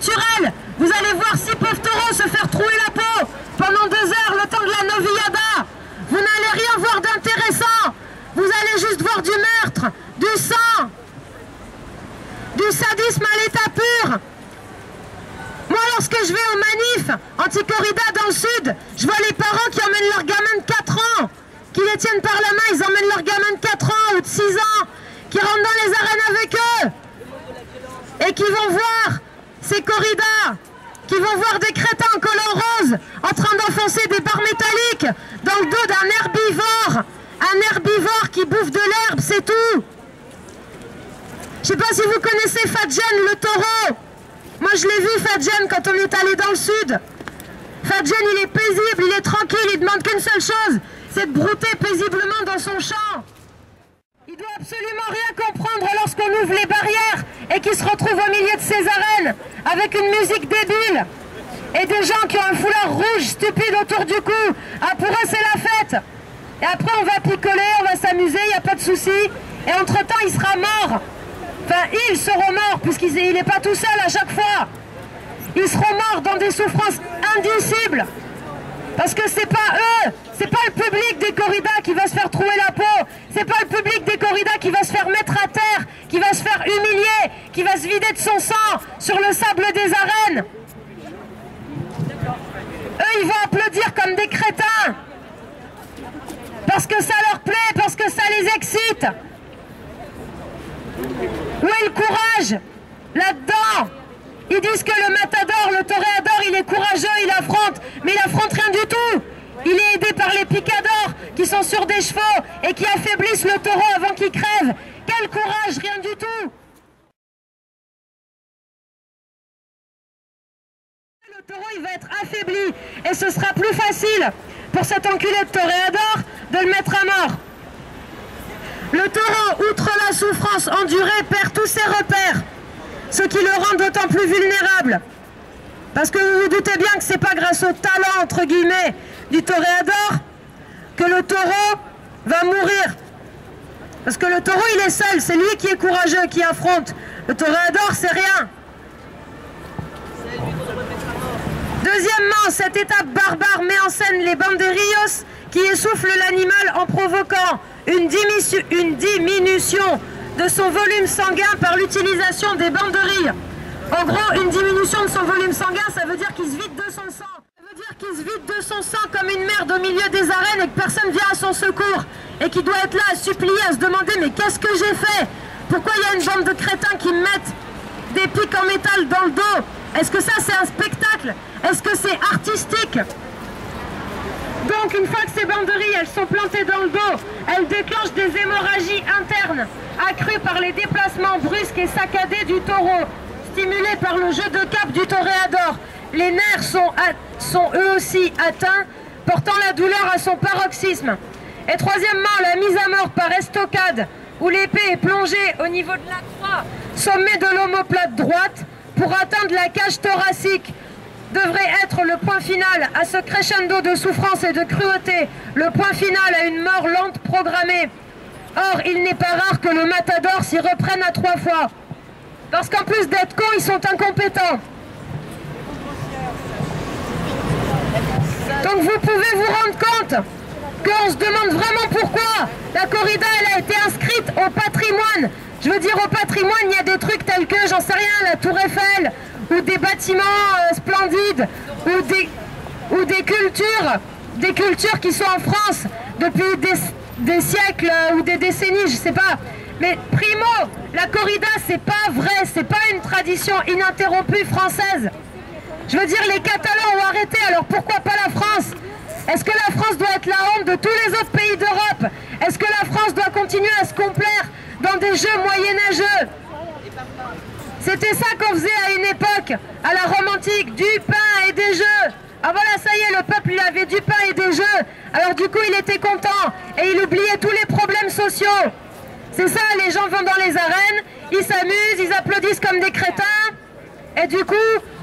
culturel. Vous allez voir 6 pauvres taureaux se faire trouer la peau pendant 2 heures, le temps de la novillada. Vous n'allez rien voir d'intéressant. Vous allez juste voir du meurtre, du sang, du sadisme à l'état pur. Moi, lorsque je vais aux manifs anti-corrida dans le sud, je vois les parents qui emmènent leurs gamins de 4 ans, qui les tiennent par la main, ils emmènent leurs gamins de 4 ans ou de 6 ans, qui rentrent dans les arènes avec eux, et qui vont voir ces corridas, qui vont voir des crétins en collant rose, en train d'enfoncer des barres métalliques dans le dos d'un herbivore qui bouffe de l'herbe, c'est tout. Je sais pas si vous connaissez Fadjen le taureau. Moi je l'ai vu Fadjen quand on est allé dans le sud. Fadjen il est paisible, il est tranquille, il demande qu'une seule chose, c'est de brouter paisiblement dans son champ. Il doit absolument rien comprendre lorsqu'on ouvre les barrières et qu'il se retrouve au milieu de ces arènes avec une musique débile et des gens qui ont un foulard rouge stupide autour du cou. Ah, pour eux c'est la fête. Et après on va picoler, on va s'amuser, il n'y a pas de souci. Et entre-temps il sera mort. Enfin, ils seront morts, puisqu'il n'est pas tout seul à chaque fois. Ils seront morts dans des souffrances indicibles. Parce que c'est pas eux, c'est pas le public des corridas qui va se faire trouer la peau. C'est pas le public des corridas qui va se faire mettre à terre, qui va se faire humilier, qui va se vider de son sang sur le sable des arènes. Eux, ils vont applaudir comme des crétins. Parce que ça leur plaît, parce que ça les excite. Où est le courage là-dedans? Ils disent que le matador, le toréador, il est courageux, il affronte, mais il affronte rien du tout. Il est aidé par les picadors qui sont sur des chevaux et qui affaiblissent le taureau avant qu'il crève. Quel courage, rien du tout. Le taureau, il va être affaibli et ce sera plus facile pour cet enculé de toréador de le mettre à mort. Le taureau, outre la souffrance endurée, perd tous ses repères, ce qui le rend d'autant plus vulnérable. Parce que vous vous doutez bien que c'est pas grâce au talent, entre guillemets, du toréador que le taureau va mourir. Parce que le taureau, il est seul, c'est lui qui est courageux, qui affronte. Le toréador, c'est rien. Deuxièmement, cette étape barbare met en scène les banderillos qui essoufflent l'animal en provoquant une diminution de son volume sanguin par l'utilisation des banderilles. En gros, une diminution de son volume sanguin, ça veut dire qu'il se vide de son sang. Ça veut dire qu'il se vide de son sang comme une merde au milieu des arènes et que personne vient à son secours. Et qu'il doit être là à supplier, à se demander mais qu'est-ce que j'ai fait? Pourquoi il y a une bande de crétins qui me mettent des pics en métal dans le dos? Est-ce que ça c'est un spectacle? Est-ce que c'est artistique? Donc une fois que ces banderilles elles sont plantées dans le dos, elles déclenchent des hémorragies internes accrues par les déplacements brusques et saccadés du taureau, stimulés par le jeu de cap du toréador. Les nerfs sont eux aussi atteints, portant la douleur à son paroxysme. Et troisièmement, la mise à mort par estocade, où l'épée est plongée au niveau de la croix, sommet de l'omoplate droite, pour atteindre la cage thoracique, devrait être le point final à ce crescendo de souffrance et de cruauté, le point final à une mort lente programmée. Or, il n'est pas rare que le matador s'y reprenne à 3 fois. Parce qu'en plus d'être cons, ils sont incompétents. Donc vous pouvez vous rendre compte qu'on se demande vraiment pourquoi la corrida elle a été inscrite au patrimoine. Je veux dire, au patrimoine, il y a des trucs tels que, j'en sais rien, la Tour Eiffel, ou des bâtiments splendides, ou des cultures qui sont en France depuis des siècles ou des décennies, je sais pas. Mais primo, la corrida, c'est pas vrai, c'est pas une tradition ininterrompue française. Je veux dire, les Catalans ont arrêté, alors pourquoi pas la France? Est-ce que la France doit être la honte de tous les autres pays d'Europe? Est-ce que la France doit continuer à se complaire dans des jeux moyenâgeux? C'était ça qu'on faisait à une époque, à la Rome antique, du pain et des jeux. Ah voilà, ça y est, le peuple il avait du pain et des jeux. Alors du coup il était content et il oubliait tous les problèmes sociaux. C'est ça, les gens vont dans les arènes, ils s'amusent, ils applaudissent comme des crétins. Et du coup,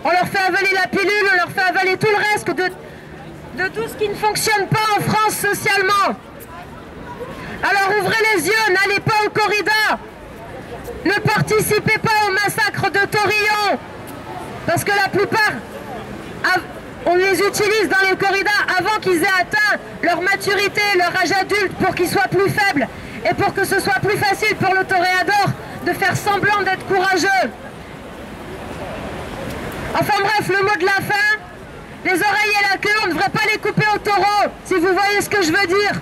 on leur fait avaler la pilule, on leur fait avaler tout le reste de tout ce qui ne fonctionne pas en France socialement. Alors ouvrez les yeux, n'allez pas aux corridas. Ne participez pas au massacre de Torillon. Parce que là les utilisent dans les corridas avant qu'ils aient atteint leur maturité, leur âge adulte, pour qu'ils soient plus faibles et pour que ce soit plus facile pour le toréador de faire semblant d'être courageux. Enfin bref, le mot de la fin, les oreilles et la queue, on ne devrait pas les couper au taureau, si vous voyez ce que je veux dire.